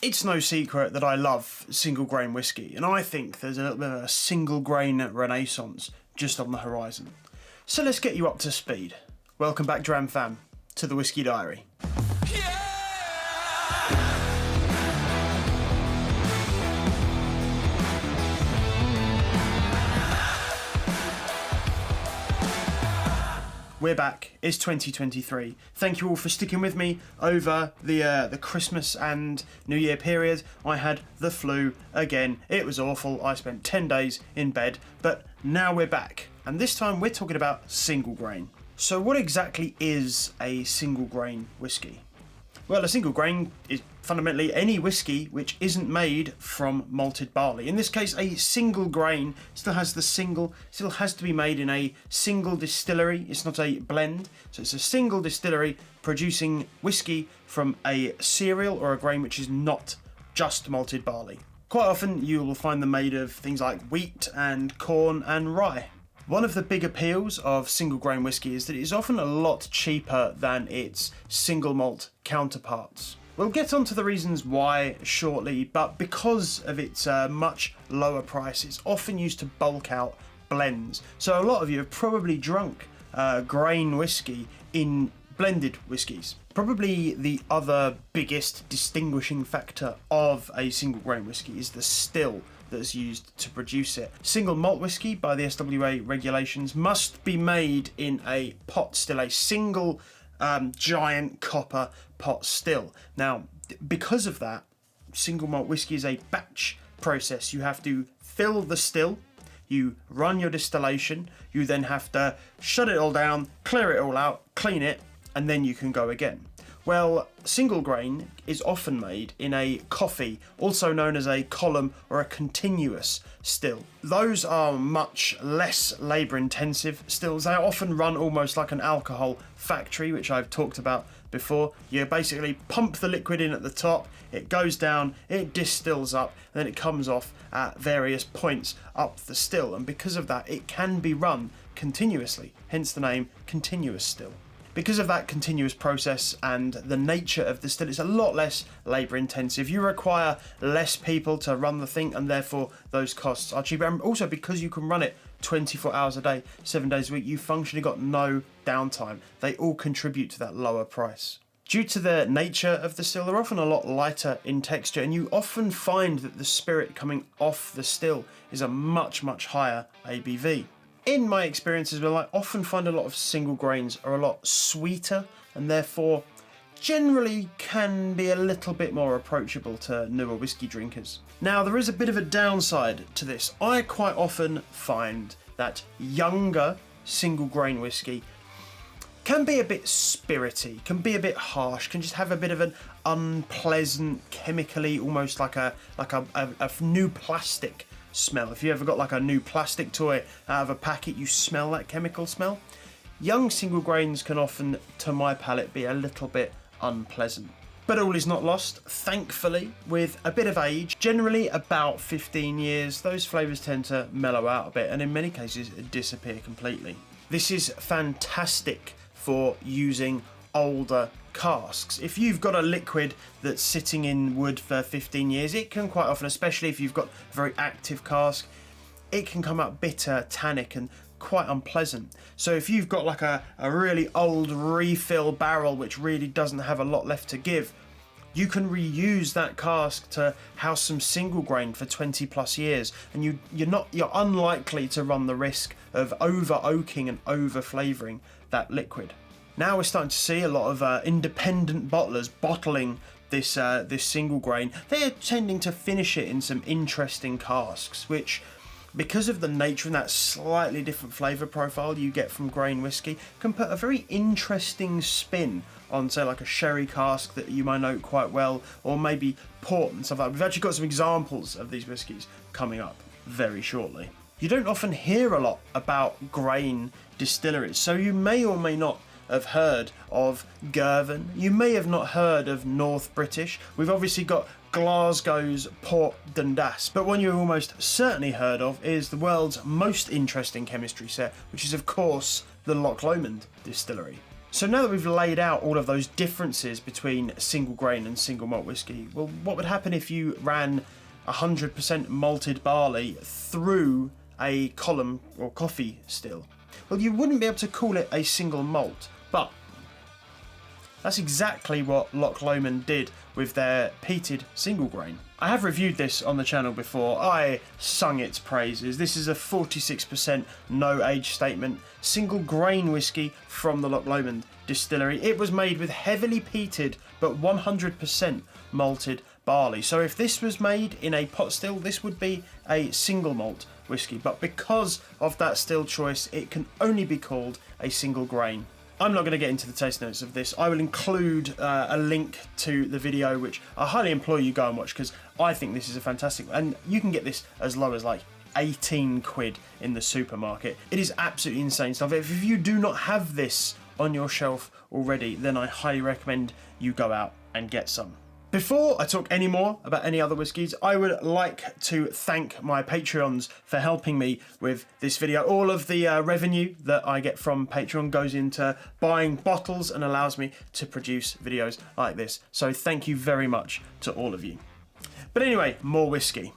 It's no secret that I love single grain whisky, and I think there's a little bit of a single grain renaissance just on the horizon. So let's get you up to speed. Welcome back, Dram fam, to the Whiskey Diary. We're back. It's 2023. Thank you all for sticking with me over the Christmas and New Year period. I had the flu again. It was awful. I spent 10 days in bed, but now we're back. And this time we're talking about single grain. So what exactly is a single grain whiskey? Well, a single grain is fundamentally any whiskey which isn't made from malted barley. In this case, a single grain still has to be made in a single distillery. It's not a blend, so it's a single distillery producing whiskey from a cereal or a grain which is not just malted barley. Quite often you will find them made of things like wheat and corn and rye. One of the big appeals of single grain whisky is that it is often a lot cheaper than its single malt counterparts. We'll get onto the reasons why shortly, but because of its much lower price, it's often used to bulk out blends. So a lot of you have probably drunk grain whisky in blended whiskies. Probably the other biggest distinguishing factor of a single grain whisky is the still that's used to produce it. Single malt whisky by the SWA regulations must be made in a pot still, a single giant copper pot still. Now, because of that, single malt whisky is a batch process. You have to fill the still, you run your distillation, you then have to shut it all down, clear it all out, clean it, and then you can go again. Well, single grain is often made in a coffee, also known as a column or a continuous still. Those are much less labour intensive stills. They often run almost like an alcohol factory, which I've talked about before. You basically pump the liquid in at the top, it goes down, it distills up, and then it comes off at various points up the still. And because of that, it can be run continuously, hence the name continuous still. Because of that continuous process and the nature of the still, it's a lot less labour intensive. You require less people to run the thing, and therefore those costs are cheaper. And also because you can run it 24 hours a day, 7 days a week, you've functionally got no downtime. They all contribute to that lower price. Due to the nature of the still, they're often a lot lighter in texture, and you often find that the spirit coming off the still is a much, much higher ABV. In my experience as well, I often find a lot of single grains are a lot sweeter and therefore generally can be a little bit more approachable to newer whiskey drinkers. Now, there is a bit of a downside to this. I quite often find that younger single grain whiskey can be a bit spirity, can be a bit harsh, can just have a bit of an unpleasant, chemically, almost like a new plastic smell. If you ever got like a new plastic toy out of a packet, you smell that chemical smell. Young single grains can often, to my palate, be a little bit unpleasant. But all is not lost. Thankfully, with a bit of age, generally about 15 years, those flavours tend to mellow out a bit and in many cases disappear completely. This is fantastic for using older casks. If you've got a liquid that's sitting in wood for 15 years, it can quite often, especially if you've got a very active cask, it can come out bitter, tannic and quite unpleasant. So if you've got like a really old refill barrel which really doesn't have a lot left to give, you can reuse that cask to house some single grain for 20 plus years, and you're unlikely to run the risk of over oaking and over flavouring that liquid. Now we're starting to see a lot of independent bottlers bottling this single grain. They're tending to finish it in some interesting casks, which, because of the nature and that slightly different flavour profile you get from grain whisky, can put a very interesting spin on, say, like a sherry cask that you might know quite well, or maybe port and stuff like that. We've actually got some examples of these whiskies coming up very shortly. You don't often hear a lot about grain distilleries, so you may or may not have heard of Girvan. You may have not heard of North British. We've obviously got Glasgow's Port Dundas, but one you've almost certainly heard of is the world's most interesting chemistry set, which is of course the Loch Lomond distillery. So now that we've laid out all of those differences between single grain and single malt whiskey, well, what would happen if you ran 100% malted barley through a column or coffee still? Well, you wouldn't be able to call it a single malt, but that's exactly what Loch Lomond did with their peated single grain. I have reviewed this on the channel before. I sung its praises. This is a 46% no age statement single grain whiskey from the Loch Lomond distillery. It was made with heavily peated but 100% malted barley. So if this was made in a pot still, this would be a single malt whiskey. But because of that still choice, it can only be called a single grain. I'm not going to get into the taste notes of this. I will include a link to the video, which I highly implore you go and watch, because I think this is a fantastic, and you can get this as low as like 18 quid in the supermarket. It is absolutely insane stuff. If you do not have this on your shelf already, then I highly recommend you go out and get some. Before I talk any more about any other whiskies, I would like to thank my Patreons for helping me with this video. All of the revenue that I get from Patreon goes into buying bottles and allows me to produce videos like this. So thank you very much to all of you. But anyway, more whiskey.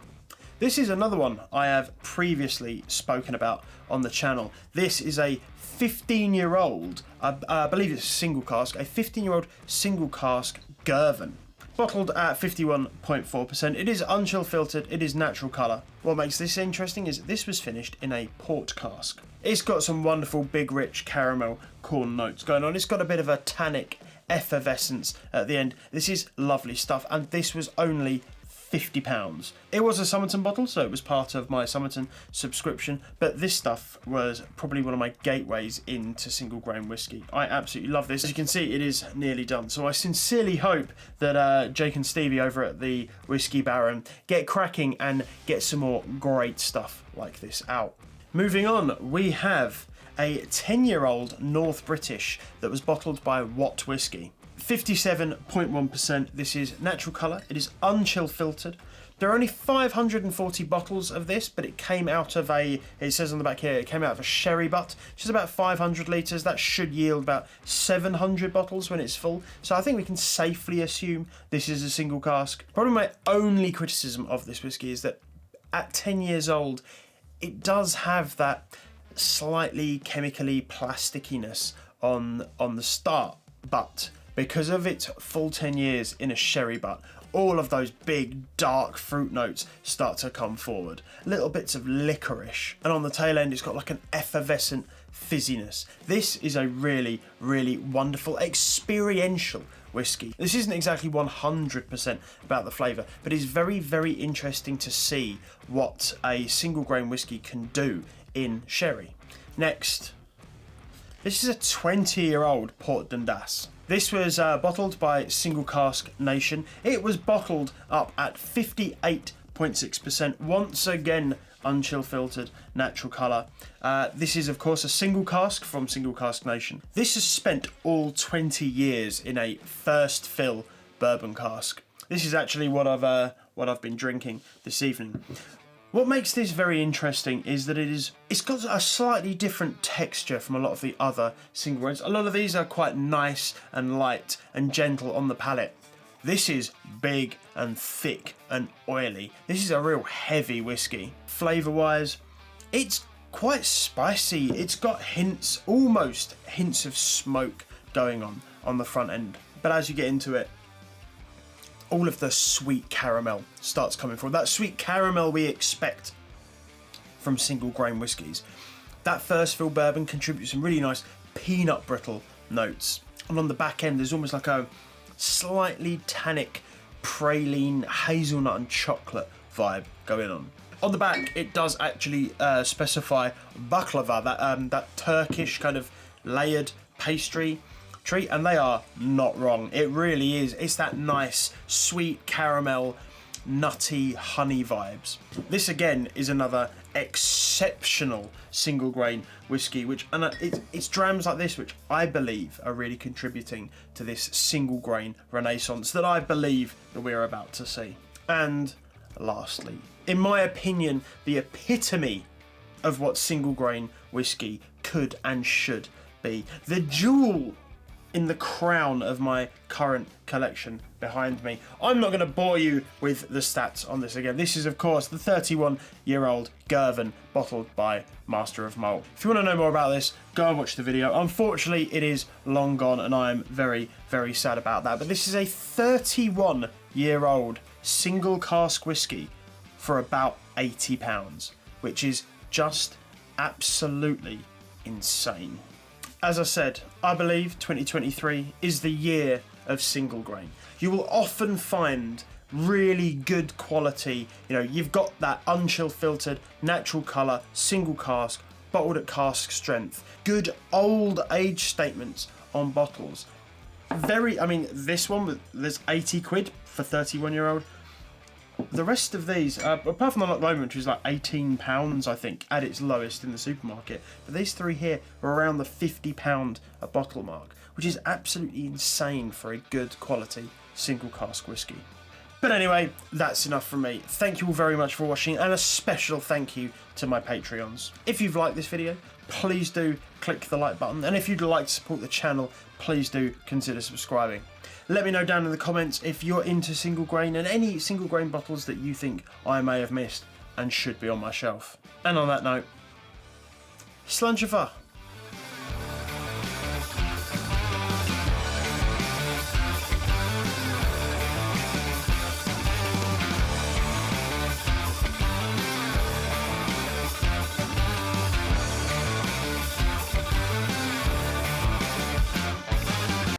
This is another one I have previously spoken about on the channel. This is a 15-year-old, I believe it's a single cask, a 15-year-old single cask Girvan. Bottled at 51.4%. It is unchill filtered, it is natural colour. What makes this interesting is this was finished in a port cask. It's got some wonderful big rich caramel corn notes going on. It's got a bit of a tannic effervescence at the end. This is lovely stuff, and this was only £50. It was a Somerton bottle, so it was part of my Somerton subscription, but this stuff was probably one of my gateways into single grain whiskey. I absolutely love this. As you can see, it is nearly done, so I sincerely hope that Jake and Stevie over at the Whiskey Baron get cracking and get some more great stuff like this out. Moving on, we have a 10-year-old North British that was bottled by Watt Whiskey. 57.1%. This is natural colour. It is unchill filtered. There are only 540 bottles of this, but it came out of it says on the back here, it came out of a sherry butt, which is about 500 litres. That should yield about 700 bottles when it's full. So I think we can safely assume this is a single cask. Probably my only criticism of this whiskey is that at 10 years old, it does have that slightly chemically plastickiness on the start, but because of its full 10 years in a sherry butt, all of those big dark fruit notes start to come forward. Little bits of licorice, and on the tail end it's got like an effervescent fizziness. This is a really, really wonderful experiential whiskey. This isn't exactly 100% about the flavour, but it's very, very interesting to see what a single grain whiskey can do in sherry. Next, this is a 20-year-old Port Dundas. This was bottled by Single Cask Nation. It was bottled up at 58.6%. Once again, unchill filtered, natural colour. This is, of course, a single cask from Single Cask Nation. This has spent all 20 years in a first fill bourbon cask. This is actually what I've been drinking this evening. What makes this very interesting is that it's got a slightly different texture from a lot of the other single grains. A lot of these are quite nice and light and gentle on the palate. This is big and thick and oily. This is a real heavy whiskey. Flavour-wise, it's quite spicy. It's got almost hints of smoke going on the front end. But as you get into it, all of the sweet caramel starts coming forward. That sweet caramel we expect from single grain whiskies. That first fill bourbon contributes some really nice peanut brittle notes. And on the back end, there's almost like a slightly tannic praline, hazelnut and chocolate vibe going on. On the back, it does actually specify baklava, that Turkish kind of layered pastry treat, and they are not wrong. It really is. It's that nice sweet caramel nutty honey vibes. This again is another exceptional single grain whiskey, it's drams like this which I believe are really contributing to this single grain renaissance that I believe that we're about to see. And lastly, in my opinion, the epitome of what single grain whiskey could and should be, the jewel in the crown of my current collection behind me. I'm not going to bore you with the stats on this again. This is, of course, the 31-year-old Girvan, bottled by Master of Malt. If you want to know more about this, go and watch the video. Unfortunately, it is long gone, and I am very, very sad about that. But this is a 31-year-old single cask whiskey for about £80, which is just absolutely insane. As I said, I believe 2023 is the year of single grain. You will often find really good quality, you've got that unchill filtered, natural colour, single cask, bottled at cask strength, good old age statements on bottles. This one, there's 80 quid for 31-year-old. The rest of these, apart from the Loch Lomond, which is like £18, I think, at its lowest in the supermarket, but these three here are around the £50 a bottle mark, which is absolutely insane for a good quality single cask whiskey. But anyway, that's enough from me. Thank you all very much for watching, and a special thank you to my Patreons. If you've liked this video, please do click the like button, and if you'd like to support the channel, please do consider subscribing. Let me know down in the comments if you're into single grain and any single grain bottles that you think I may have missed and should be on my shelf. And on that note, slàinte mhath.